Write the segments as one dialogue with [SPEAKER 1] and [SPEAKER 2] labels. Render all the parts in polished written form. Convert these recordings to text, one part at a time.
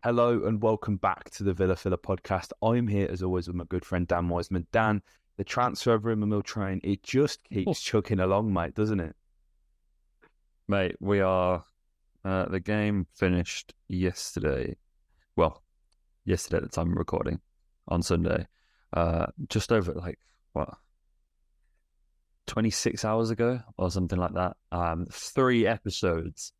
[SPEAKER 1] Hello and welcome back to the Villa Filler podcast. I'm here as always with my good friend Dan Wiseman. Dan, the transfer of Rumour train, it just keeps chugging along, mate, doesn't it?
[SPEAKER 2] Mate, we are the game finished yesterday. Well, yesterday at the time of recording on Sunday. Just over 26 hours ago or something like that. 3 episodes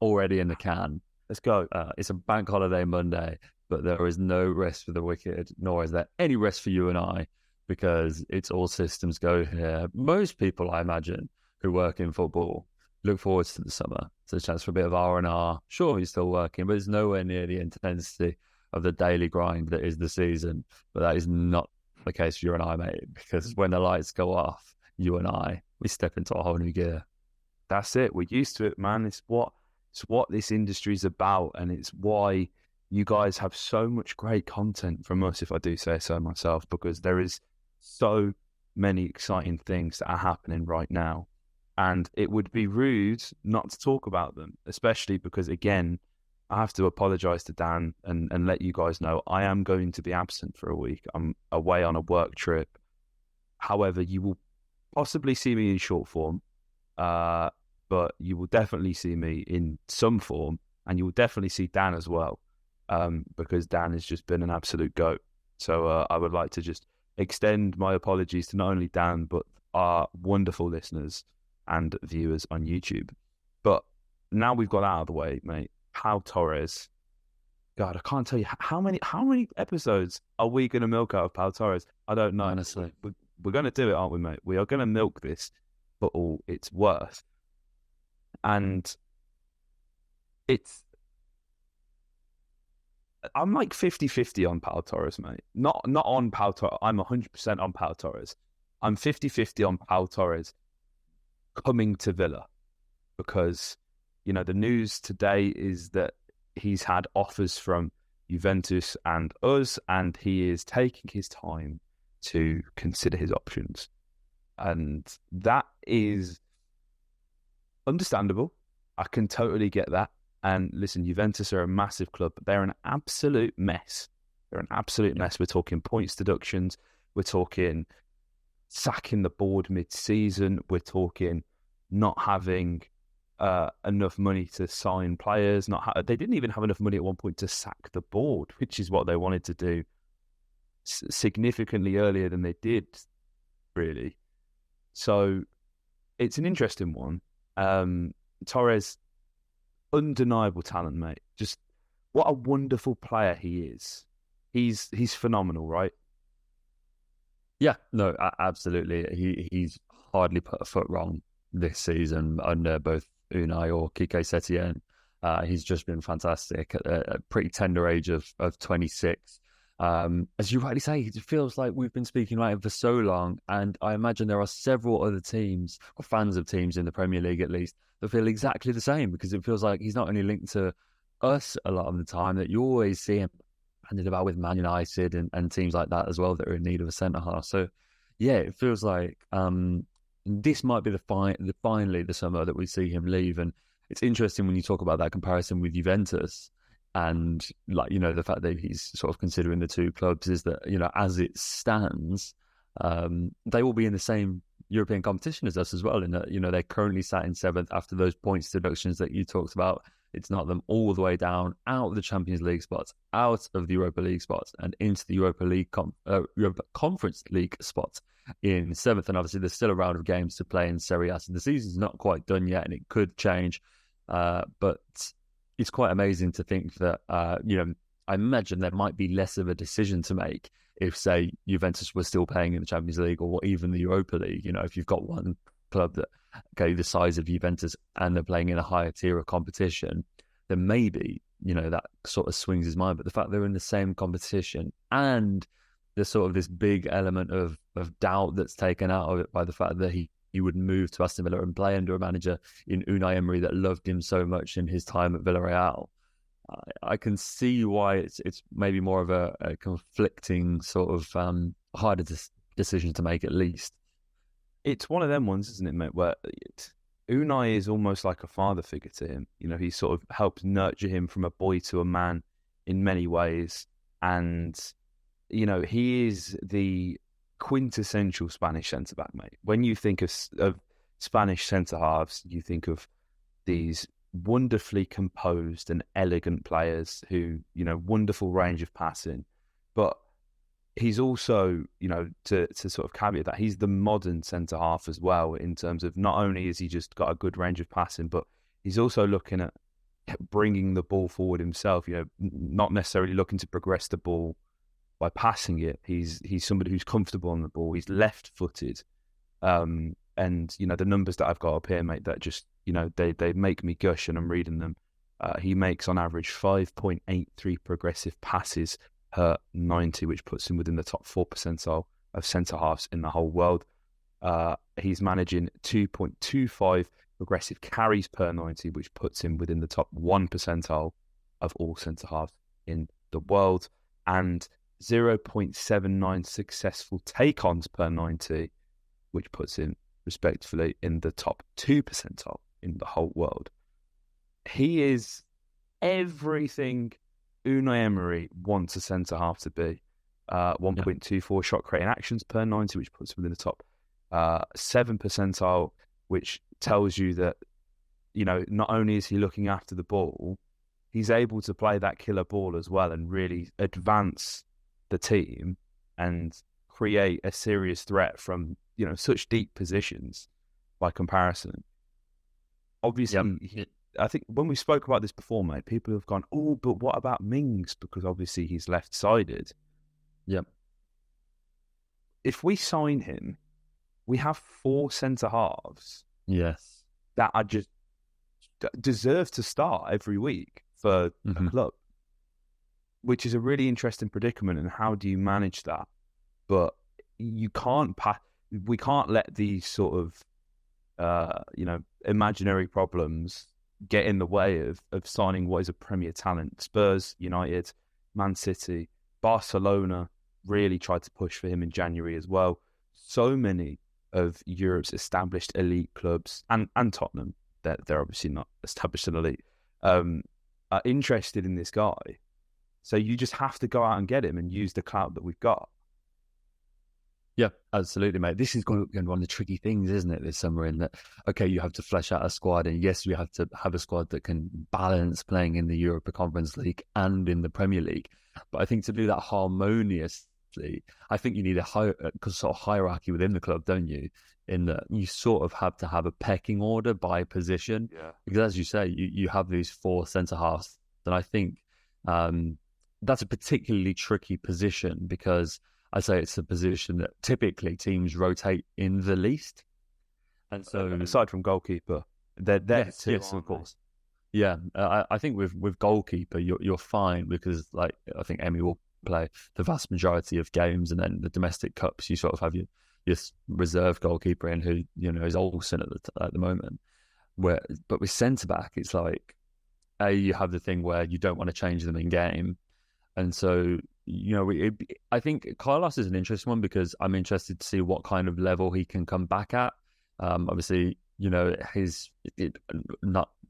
[SPEAKER 2] already in the can.
[SPEAKER 1] Let's go.
[SPEAKER 2] It's a bank holiday Monday, but there is no rest for the wicked, nor is there any rest for you and I, because it's all systems go here. Most people, I imagine, who work in football look forward to the summer. It's a chance for a bit of R&R. Sure, he's still working, but it's nowhere near the intensity of the daily grind that is the season. But that is not the case for you and I, mate, because when the lights go off, you and I, we step into a whole new gear.
[SPEAKER 1] That's it. We're used to it, man. It's what this industry's about, and it's why you guys have so much great content from us, if I do say so myself, because there is so many exciting things that are happening right now. And it would be rude not to talk about them, especially because, again, I have to apologise to Dan and let you guys know I am going to be absent for a week. I'm away on a work trip. However, you will possibly see me in short form, but you will definitely see me in some form, and you will definitely see Dan as well, because Dan has just been an absolute goat. So I would like to just extend my apologies to not only Dan, but our wonderful listeners and viewers on YouTube. But now we've got out of the way, mate. Pau Torres. God, I can't tell you how many episodes are we going to milk out of Pau Torres? I don't know.
[SPEAKER 2] Honestly.
[SPEAKER 1] We're going to do it, aren't we, mate? We are going to milk this for all it's worth. And I'm like 50-50 on Pau Torres, mate. Not on Pau Torres. I'm 100% on Pau Torres. I'm 50-50 on Pau Torres coming to Villa, because, you know, the news today is that he's had offers from Juventus and us, and he is taking his time to consider his options. And that is understandable. I can totally get that. And listen, Juventus are a massive club, but they're an absolute mess. They're an absolute mess. We're talking points deductions. We're talking sacking the board mid-season. We're talking not having enough money to sign players. They didn't even have enough money at one point to sack the board, which is what they wanted to do significantly earlier than they did, really. So it's an interesting one. Torres, undeniable talent, mate. Just what a wonderful player he is. He's phenomenal, right?
[SPEAKER 2] Yeah, no, absolutely. He's hardly put a foot wrong this season under both Unai or Quique Setien. He's just been fantastic at a pretty tender age of 26. As you rightly say, it feels like we've been speaking about him for so long, and I imagine there are several other teams, or fans of teams in the Premier League at least, that feel exactly the same, because it feels like he's not only linked to us a lot of the time, that you always see him handed about with Man United and teams like that as well that are in need of a centre-half. So, yeah, it feels like this might be finally the summer that we see him leave. And it's interesting when you talk about that comparison with Juventus, and, like, you know, the fact that he's sort of considering the two clubs is that, you know, as it stands, they will be in the same European competition as us as well. In that, you know, they're currently sat in 7th after those points deductions that you talked about. It's not them all the way down, out of the Champions League spots, out of the Europa League spots, and into the Europa Conference League spots in 7th. And obviously, there's still a round of games to play in Serie A. So the season's not quite done yet, and it could change. But it's quite amazing to think that, you know, I imagine there might be less of a decision to make if, say, Juventus were still playing in the Champions League or even the Europa League. You know, if you've got one club that, okay, the size of Juventus and they're playing in a higher tier of competition, then maybe, you know, that sort of swings his mind. But the fact they're in the same competition, and there's sort of this big element of doubt that's taken out of it by the fact that he would move to Aston Villa and play under a manager in Unai Emery that loved him so much in his time at Villarreal. I can see why it's maybe more of a conflicting sort of harder decision to make, at least.
[SPEAKER 1] It's one of them ones, isn't it, mate, where Unai is almost like a father figure to him. You know, he sort of helps nurture him from a boy to a man in many ways. And, he is the quintessential Spanish centre-back, mate. When you think of Spanish centre-halves, you think of these wonderfully composed and elegant players who, wonderful range of passing. But he's also, to sort of caveat that, he's the modern centre-half as well, in terms of not only has he just got a good range of passing, but he's also looking at bringing the ball forward himself, not necessarily looking to progress the ball by passing it. He's somebody who's comfortable on the ball. He's left-footed. And, the numbers that I've got up here, mate, that just, they make me gush, and I'm reading them. He makes on average 5.83 progressive passes per 90, which puts him within the top 4 percentile of centre-halves in the whole world. He's managing 2.25 progressive carries per 90, which puts him within the top 1 percentile of all centre-halves in the world, and 0.79 successful take-ons per 90, which puts him respectively in the top 2 percentile in the whole world. He is everything Unai Emery wants a centre-half to be. 1.24 shot creating actions per 90, which puts him within the top 7 percentile, which tells you that, not only is he looking after the ball, he's able to play that killer ball as well and really advance the team and create a serious threat from, such deep positions by comparison. Obviously, I think when we spoke about this before, mate, people have gone, oh, but what about Mings? Because obviously he's left-sided.
[SPEAKER 2] Yep.
[SPEAKER 1] If we sign him, we have 4 centre-halves.
[SPEAKER 2] Yes.
[SPEAKER 1] That are just deserve to start every week for a club, which is a really interesting predicament. And how do you manage that? But we can't let these sort of, imaginary problems get in the way of signing what is a Premier talent. Spurs, United, Man City, Barcelona really tried to push for him in January as well. So many of Europe's established elite clubs, and Tottenham, they're obviously not established and elite, are interested in this guy. So you just have to go out and get him and use the clout that we've got.
[SPEAKER 2] Yeah, absolutely, mate. This is going to be one of the tricky things, isn't it, this summer, in that, okay, you have to flesh out a squad, and yes, we have to have a squad that can balance playing in the Europa Conference League and in the Premier League. But I think to do that harmoniously, I think you need a sort of hierarchy within the club, don't you? In that you sort of have to have a pecking order by position.
[SPEAKER 1] Yeah.
[SPEAKER 2] Because as you say, you have these 4 centre-halves, and I think that's a particularly tricky position, because I say it's a position that typically teams rotate in the least. And so,
[SPEAKER 1] aside from goalkeeper, they're there too.
[SPEAKER 2] Yes, of course. Yeah, I think with goalkeeper, you're fine, because I think Emmy will play the vast majority of games, and then the domestic cups, you sort of have your reserve goalkeeper in, who is Olsen at the moment. But with centre back, it's like you have the thing where you don't want to change them in game, and so. I think Carlos is an interesting one, because I'm interested to see what kind of level he can come back at. Obviously, not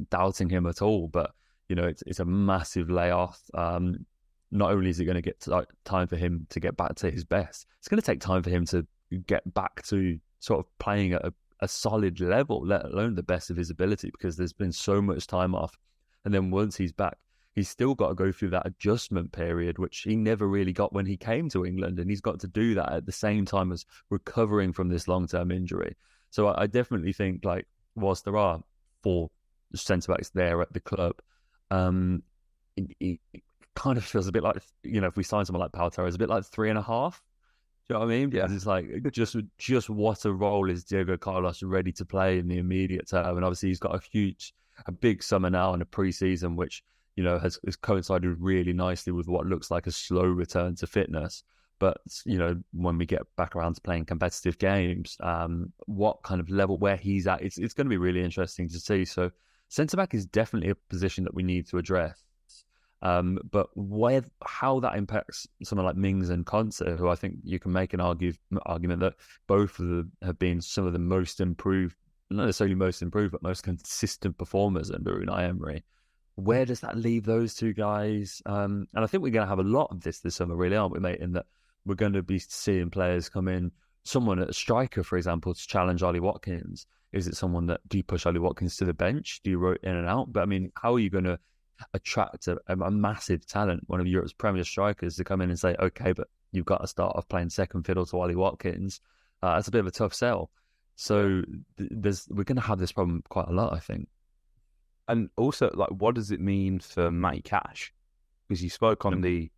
[SPEAKER 2] doubting him at all, but it's a massive layoff. Not only is it going to get time for him to get back to his best, it's going to take time for him to get back to sort of playing at a solid level, let alone the best of his ability, because there's been so much time off. And then once he's back, he's still got to go through that adjustment period, which he never really got when he came to England. And he's got to do that at the same time as recovering from this long-term injury. So I definitely think, whilst there are 4 centre-backs there at the club, it kind of feels a bit like, if we sign someone like Pau Torres, a bit like 3.5. Do you know what I mean?
[SPEAKER 1] Yeah.
[SPEAKER 2] Because it's like, just what a role is Diego Carlos ready to play in the immediate term? And obviously he's got a big summer now and a pre-season, which has coincided really nicely with what looks like a slow return to fitness. But, when we get back around to playing competitive games, what kind of level, where he's at, it's going to be really interesting to see. So centre-back is definitely a position that we need to address. But how that impacts someone like Mings and Konsa, who I think you can make an argument that both of them have been some of the most improved, not necessarily most improved, but most consistent performers under Unai Emery. where does that leave those two guys? And I think we're going to have a lot of this summer, really, aren't we, mate? In that we're going to be seeing players come in, someone at a striker, for example, to challenge Ollie Watkins. Is it someone that, do you push Ollie Watkins to the bench? Do you rotate in and out? But I mean, how are you going to attract a massive talent, one of Europe's premier strikers, to come in and say, okay, but you've got to start off playing second fiddle to Ollie Watkins? That's a bit of a tough sell. So we're going to have this problem quite a lot, I think.
[SPEAKER 1] And also, like, what does it mean for Matty Cash? Because you spoke on the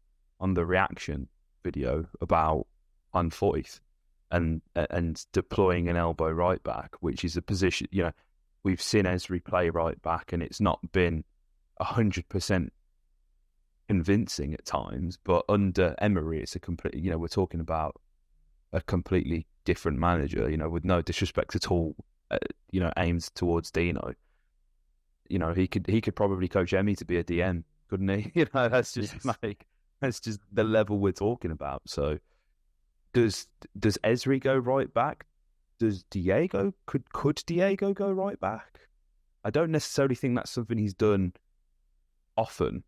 [SPEAKER 1] reaction video about Unfoyth and deploying an elbow right back, which is a position, you know, we've seen Esri play right back, and it's not been 100% convincing at times. But under Emery, it's a complete, you know, we're talking about a completely different manager, you know, with no disrespect at all, you know, aimed towards Dino. You know, he could probably coach Emmy to be a DM, couldn't he? You know, that's just that's just the level we're talking about. So does Esri go right back? Does Diego could Diego go right back? I don't necessarily think that's something he's done often,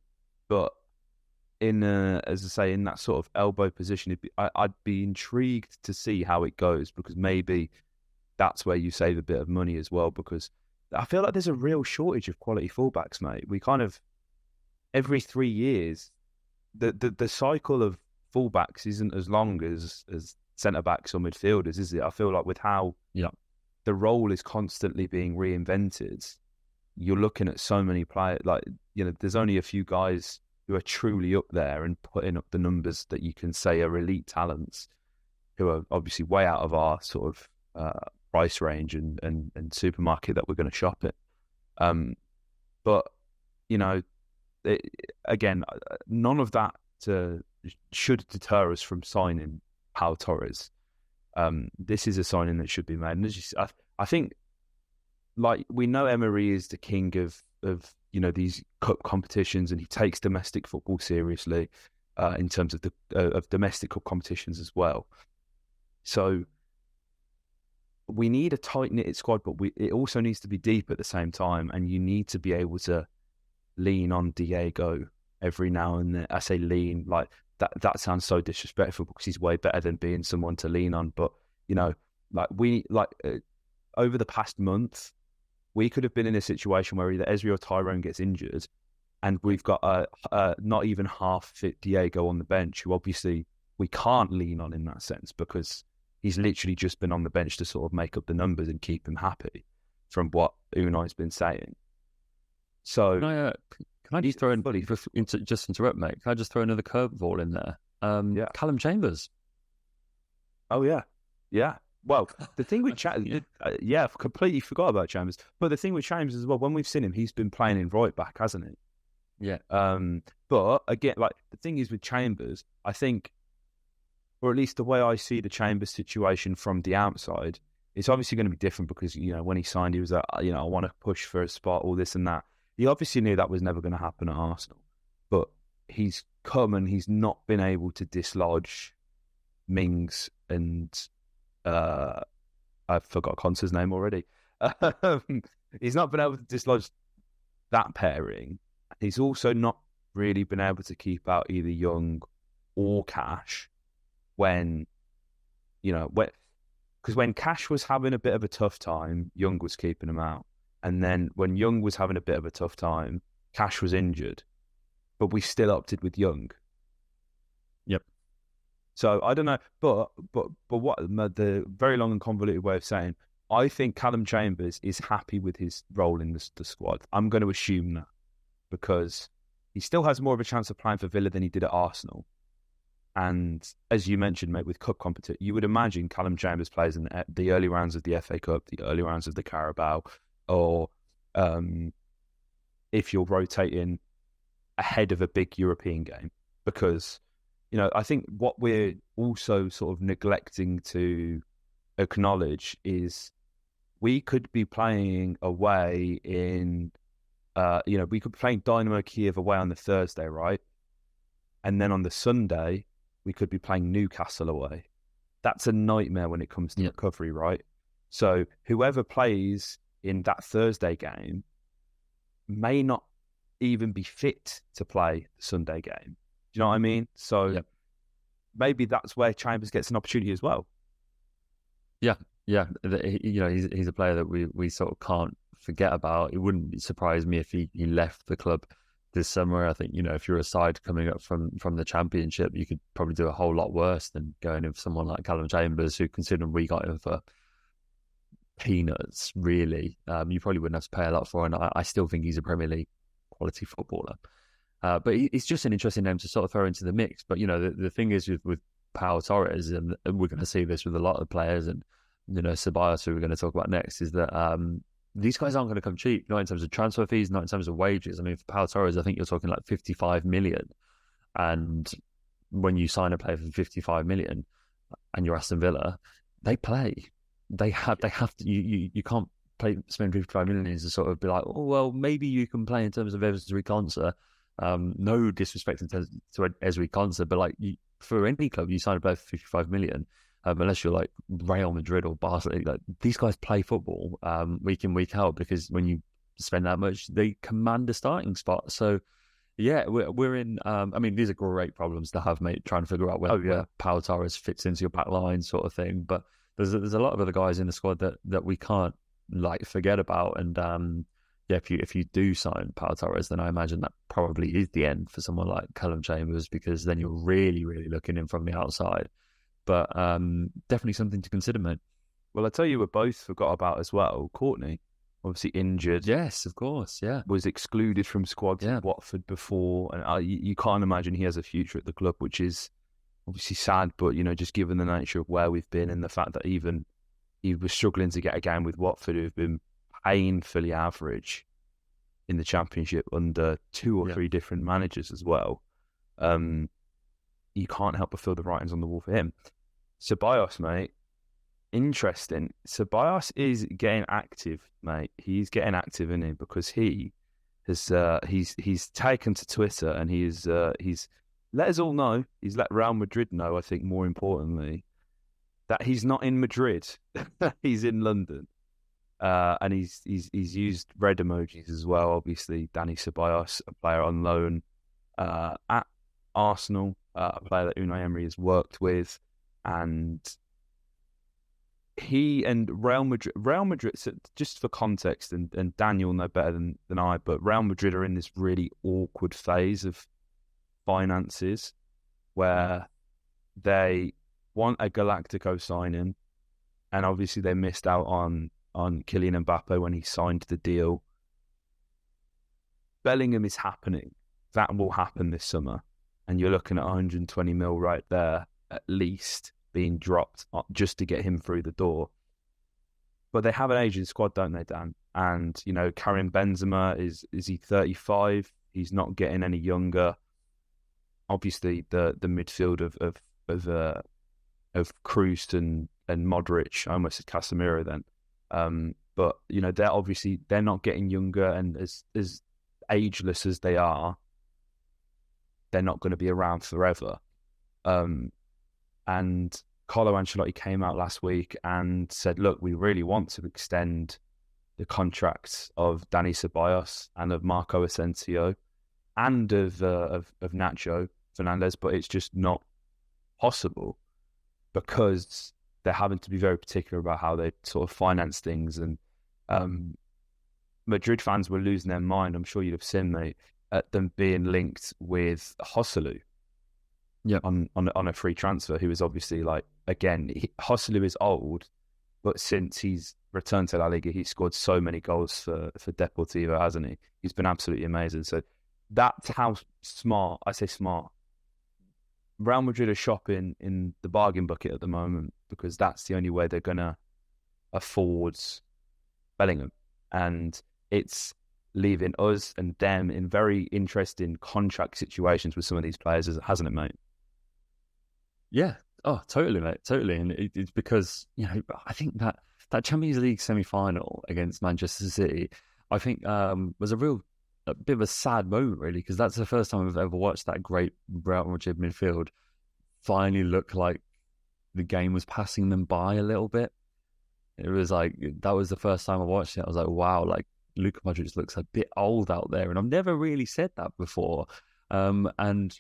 [SPEAKER 1] but in as I say, in that sort of elbow position, I'd be intrigued to see how it goes, because maybe that's where you save a bit of money as well, because I feel like there's a real shortage of quality fullbacks, mate. We kind of, every 3 years, the cycle of fullbacks isn't as long as centre-backs or midfielders, is it? I feel like with how the role is constantly being reinvented, you're looking at so many players, like, you know, there's only a few guys who are truly up there and putting up the numbers that you can say are elite talents, who are obviously way out of our sort of price range and supermarket that we're going to shop at. But, you know, again, none of that should deter us from signing Pau Torres. This is a signing that should be made. And I think, like, we know Emery is the king of you know, these cup competitions, and he takes domestic football seriously in terms of of domestic cup competitions as well. So we need a tight-knitted squad, but it also needs to be deep at the same time, and you need to be able to lean on Diego every now and then. I say lean, like that sounds so disrespectful, because he's way better than being someone to lean on. But, you know, over the past month, we could have been in a situation where either Esri or Tyrone gets injured, and we've got a not even half fit Diego on the bench, who obviously we can't lean on in that sense, because he's literally just been on the bench to sort of make up the numbers and keep him happy, from what Unai's been saying. So
[SPEAKER 2] can I just throw in, just interrupt, mate? Can I just throw another curveball in there?
[SPEAKER 1] Yeah.
[SPEAKER 2] Callum Chambers.
[SPEAKER 1] Oh yeah. Well, the thing with Chambers, I've completely forgot about Chambers. But the thing with Chambers as well, when we've seen him, he's been playing in right back, hasn't he?
[SPEAKER 2] Yeah.
[SPEAKER 1] But again, like, the thing is with Chambers, I think, or at least the way I see the Chambers situation from the outside, it's obviously going to be different, because, you know, when he signed, he was like, you know, I want to push for a spot, all this and that. He obviously knew that was never going to happen at Arsenal, but he's come and he's not been able to dislodge Mings and I forgot Conte's name already. He's not been able to dislodge that pairing. He's also not really been able to keep out either Young or Cash when, you know, because when Cash was having a bit of a tough time, Young was keeping him out. And then when Young was having a bit of a tough time, Cash was injured, but we still opted with Young.
[SPEAKER 2] Yep.
[SPEAKER 1] So I don't know, but what the very long and convoluted way of saying, I think Callum Chambers is happy with his role in the squad. I'm going to assume that, because he still has more of a chance of playing for Villa than he did at Arsenal. And as you mentioned, mate, with cup competition, you would imagine Callum Chambers plays in the early rounds of the FA Cup, the early rounds of the Carabao, or if you're rotating ahead of a big European game. Because, you know, I think what we're also sort of neglecting to acknowledge is we could be playing away in, you know, we could be playing Dynamo Kiev away on the Thursday, right? And then on the Sunday, we could be playing Newcastle away. That's a nightmare when it comes to recovery, right? So whoever plays in that Thursday game may not even be fit to play the Sunday game. Do you know what I mean? So maybe that's where Chambers gets an opportunity as well.
[SPEAKER 2] Yeah. He's a player that we sort of can't forget about. It wouldn't surprise me if he left the club this summer. I think, if you're a side coming up from the Championship, you could probably do a whole lot worse than going in for someone like Callum Chambers, who, considering we got him for peanuts, really, you probably wouldn't have to pay a lot for. And I still think he's a Premier League quality footballer. But it's just an interesting name to sort of throw into the mix. But, the thing is with Pau Torres, and we're going to see this with a lot of players, and, Ceballos, who we're going to talk about next, is that these guys aren't going to come cheap, not in terms of transfer fees, not in terms of wages. I mean, for Pau Torres, I think you're talking like 55 million. And when you sign a player for 55 million and you're Aston Villa, they play. They have to. You can't spend 55 million to sort of be like, oh, well, maybe you can play in terms of Ezri Konsa. No disrespect to Ezri Konsa, but like for any club, you sign a player for 55 million. Unless you're like Real Madrid or Barcelona, like these guys play football week in, week out, because when you spend that much, they command a starting spot. So, yeah, we're in. I mean, these are great problems to have, mate. Trying to figure out where Pau Torres fits into your back line, sort of thing. But there's a lot of other guys in the squad that we can't like forget about. And if you do sign Pau Torres, then I imagine that probably is the end for someone like Callum Chambers, because then you're really, really looking in from the outside. But definitely something to consider, mate.
[SPEAKER 1] Well, I tell you, we both forgot about as well. Courtney, obviously injured.
[SPEAKER 2] Yes, of course. Yeah,
[SPEAKER 1] was excluded from squads at Watford before, and you can't imagine he has a future at the club, which is obviously sad. But just given the nature of where we've been and the fact that even he was struggling to get a game with Watford, who've been painfully average in the Championship under 2 or 3 different managers as well. You can't help but feel the writings on the wall for him. Ceballos, mate, interesting. Ceballos is getting active, mate. He's getting active, isn't he? Because he has he's taken to Twitter, and he's let us all know. He's let Real Madrid know, I think, more importantly, that he's not in Madrid. He's in London. And he's used red emojis as well. Obviously, Dani Ceballos, a player on loan at Arsenal, a player that Unai Emery has worked with, and he and Real Madrid, so just for context, and Daniel know better than I, but Real Madrid are in this really awkward phase of finances where they want a Galactico signing, and obviously they missed out on Kylian Mbappe when he signed the deal. Bellingham is happening. That will happen this summer. And you're looking at 120 mil right there, at least, being dropped just to get him through the door. But they have an aging squad, don't they, Dan? And, Karim Benzema, is he 35? He's not getting any younger. Obviously, the midfield of Kroos and Modric, I almost said Casemiro then. But, they're not getting younger, and as ageless as they are, they're not going to be around forever. And Carlo Ancelotti came out last week and said, look, we really want to extend the contracts of Dani Ceballos and of Marco Asensio and of Nacho Fernandez, but it's just not possible because they're having to be very particular about how they sort of finance things. And Madrid fans were losing their mind. I'm sure you'd have seen, mate, at them being linked with Joselu on a free transfer, who is obviously, like, again, Joselu is old, but since he's returned to La Liga, he's scored so many goals for Deportivo, hasn't he? He's been absolutely amazing. So that's how smart, I say smart, Real Madrid are shopping in the bargain bucket at the moment, because that's the only way they're going to afford Bellingham. And it's leaving us and them in very interesting contract situations with some of these players, hasn't it, mate?
[SPEAKER 2] Yeah. Oh, totally, mate. Totally. And it's because, I think that Champions League semi-final against Manchester City, I think was a bit of a sad moment, really, because that's the first time I've ever watched that great Real Madrid midfield finally look like the game was passing them by a little bit. It was like, that was the first time I watched it. I was like, wow, like, Luka Modric looks a bit old out there, and I've never really said that before. And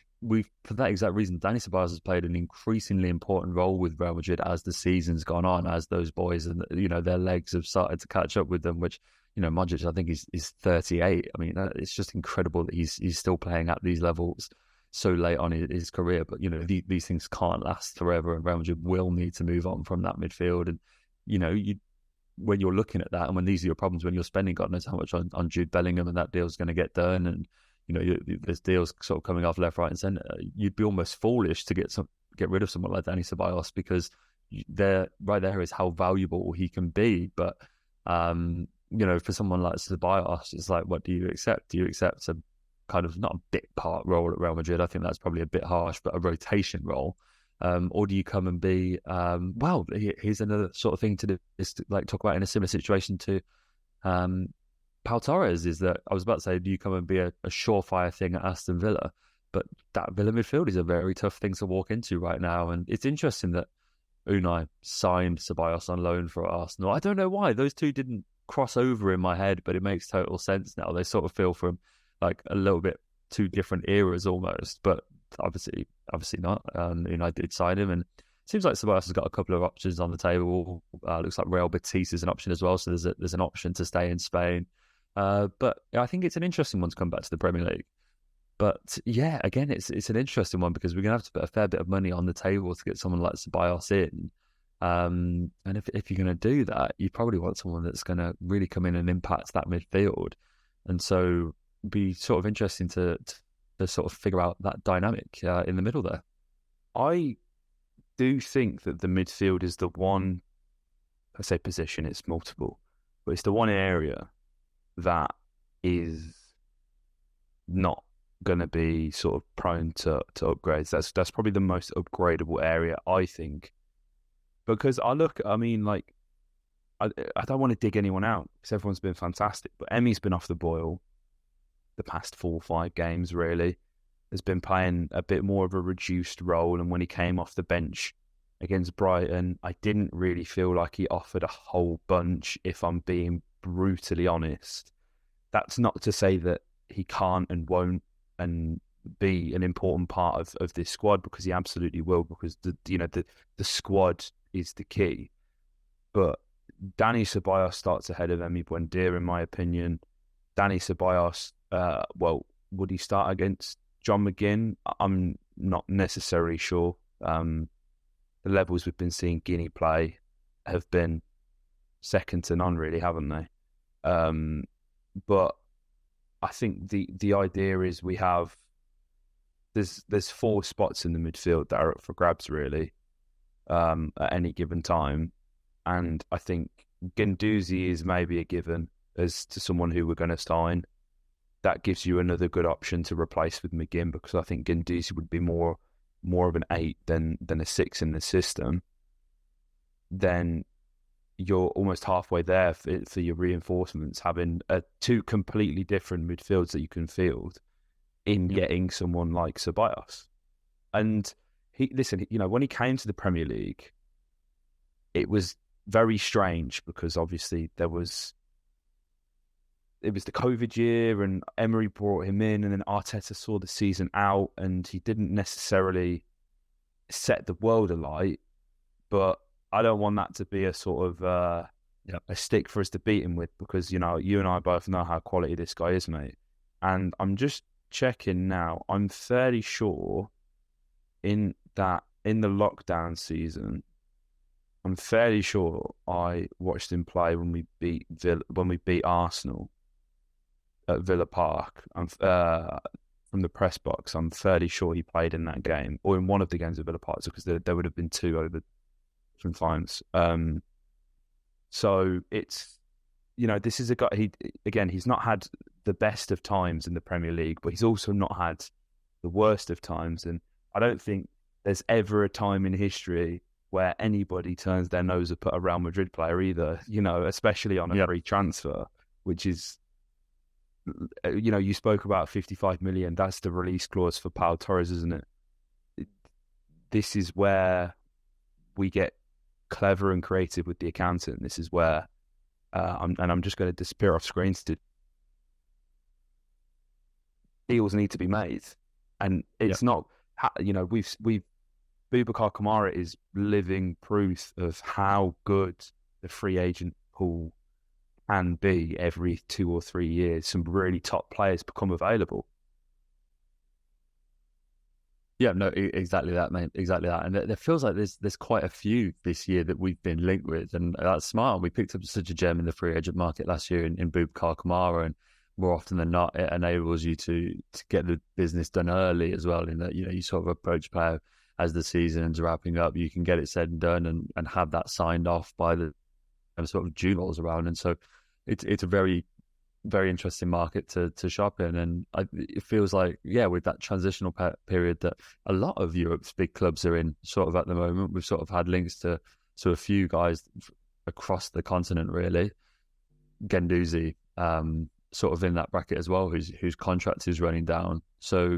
[SPEAKER 2] for that exact reason, Dani Ceballos has played an increasingly important role with Real Madrid as the season's gone on, as those boys and their legs have started to catch up with them. Which Modric, I think is 38. I mean, it's just incredible that he's still playing at these levels so late on in his career. But these things can't last forever, and Real Madrid will need to move on from that midfield. And when you're looking at that, and when these are your problems, when you're spending God knows how much on Jude Bellingham, and that deal's going to get done, and there's deals sort of coming off left, right, and centre, you'd be almost foolish to get rid of someone like Dani Ceballos, because right there is how valuable he can be. But for someone like Ceballos, it's like, what do you accept? Do you accept a kind of not a bit part role at Real Madrid? I think that's probably a bit harsh, but a rotation role. Or do you come and be, here's another sort of thing to do, is to, like, talk about in a similar situation to Pau Torres, is that I was about to say, do you come and be a surefire thing at Aston Villa? But that Villa midfield is a very tough thing to walk into right now. And it's interesting that Unai signed Ceballos on loan for Arsenal. I don't know why. Those two didn't cross over in my head, but it makes total sense now. They sort of feel from like a little bit two different eras almost, but obviously not. Unai did sign him, and it seems like Ceballos has got a couple of options on the table. Looks like Real Betis is an option as well, so there's an option to stay in Spain. But I think it's an interesting one to come back to the Premier League. But yeah, again, it's an interesting one, because we're going to have to put a fair bit of money on the table to get someone like Ceballos in. And if you're going to do that, you probably want someone that's going to really come in and impact that midfield. And so be sort of interesting to sort of figure out that dynamic in the middle there.
[SPEAKER 1] I do think that the midfield is the one, I say position, it's multiple, but it's the one area that is not going to be sort of prone to upgrades. That's probably the most upgradable area, I think, because I don't want to dig anyone out because everyone's been fantastic, but Emmy's been off the boil the past 4 or 5 games, really. Has been playing a bit more of a reduced role, and when he came off the bench against Brighton, I didn't really feel like he offered a whole bunch, if I'm being brutally honest. That's not to say that he can't and won't and be an important part of this squad, because he absolutely will, because the squad is the key. But Dani Ceballos starts ahead of Emi Buendia, in my opinion. Dani Ceballos, would he start against John McGinn? I'm not necessarily sure. The levels we've been seeing Guinea play have been second to none, really, haven't they? But I think the idea is there's 4 spots in the midfield that are up for grabs, really, at any given time. And I think Guendouzi is maybe a given as to someone who we're going to sign. That gives you another good option to replace with McGinn, because I think Guendouzi would be more of an 8 than a 6 in the system. Then you're almost halfway there for your reinforcements, having 2 completely different midfields that you can field in getting someone like Ceballos. And when he came to the Premier League, it was very strange, because obviously it was the COVID year, and Emery brought him in, and then Arteta saw the season out, and he didn't necessarily set the world alight. But I don't want that to be a sort of a stick for us to beat him with, because you and I both know how quality this guy is, mate. And I'm just checking now. I'm fairly sure in the lockdown season, I'm fairly sure I watched him play when we beat Arsenal at Villa Park. From the press box, I'm fairly sure he played in that game, or in one of the games at Villa Park, because there would have been 2 over different times. So it's, this is a guy, he's not had the best of times in the Premier League, but he's also not had the worst of times. And I don't think there's ever a time in history where anybody turns their nose up at a Real Madrid player either, especially on a free transfer, which is, you spoke about 55 million. That's the release clause for Pau Torres, isn't it? This is where we get clever and creative with the accountant. This is where and I'm just going to disappear off screens. Deals need to be made, and it's not. We've Boubacar Kamara is living proof of how good the free agent pool can be. Every 2 or 3 years, some really top players become available.
[SPEAKER 2] Yeah, no, exactly that, mate. Exactly that. And there feels like there's quite a few this year that we've been linked with, and that's smart. We picked up such a gem in the free agent market last year in Boubacar Kamara, and more often than not, it enables you to get the business done early as well. In that, you sort of approach player as the season's wrapping up, you can get it said and done, and have that signed off by the sort of June rolls around. And so it's a very, very interesting market to shop in, and it feels like, with that transitional period that a lot of Europe's big clubs are in sort of at the moment. We've sort of had links to a few guys across the continent, really. Guendouzi, sort of in that bracket as well, whose contract is running down. So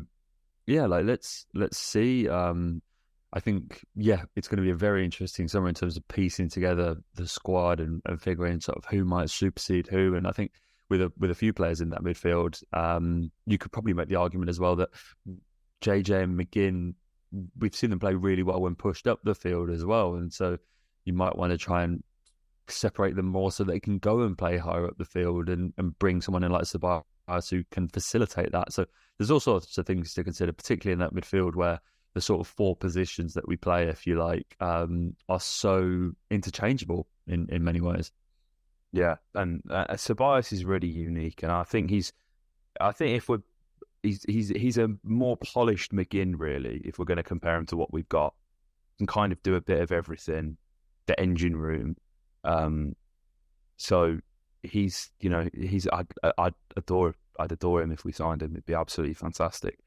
[SPEAKER 2] let's see. I think, it's going to be a very interesting summer in terms of piecing together the squad and figuring sort of who might supersede who. And I think with a few players in that midfield, you could probably make the argument as well that JJ and McGinn, we've seen them play really well when pushed up the field as well. And so you might want to try and separate them more so they can go and play higher up the field and bring someone in like Ceballos who can facilitate that. So there's all sorts of things to consider, particularly in that midfield where the sort of 4 positions that we play, if you like, are so interchangeable in many ways.
[SPEAKER 1] Yeah, and Ceballos is really unique, and I think he's a more polished McGinn, really. If we're going to compare him to what we've got, he can kind of do a bit of everything, the engine room. So I'd adore him if we signed him. It'd be absolutely fantastic.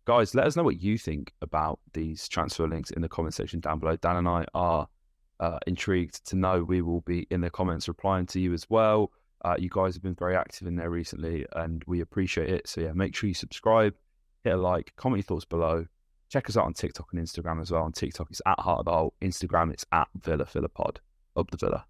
[SPEAKER 1] Guys, let us know what you think about these transfer links in the comment section down below. Dan and I are intrigued to know. We will be in the comments replying to you as well. You guys have been very active in there recently, and we appreciate it. So make sure you subscribe, hit a like, comment your thoughts below. Check us out on TikTok and Instagram as well. On TikTok, it's at Heart of the Holte. Instagram, it's at Villa Pod. Up the Villa.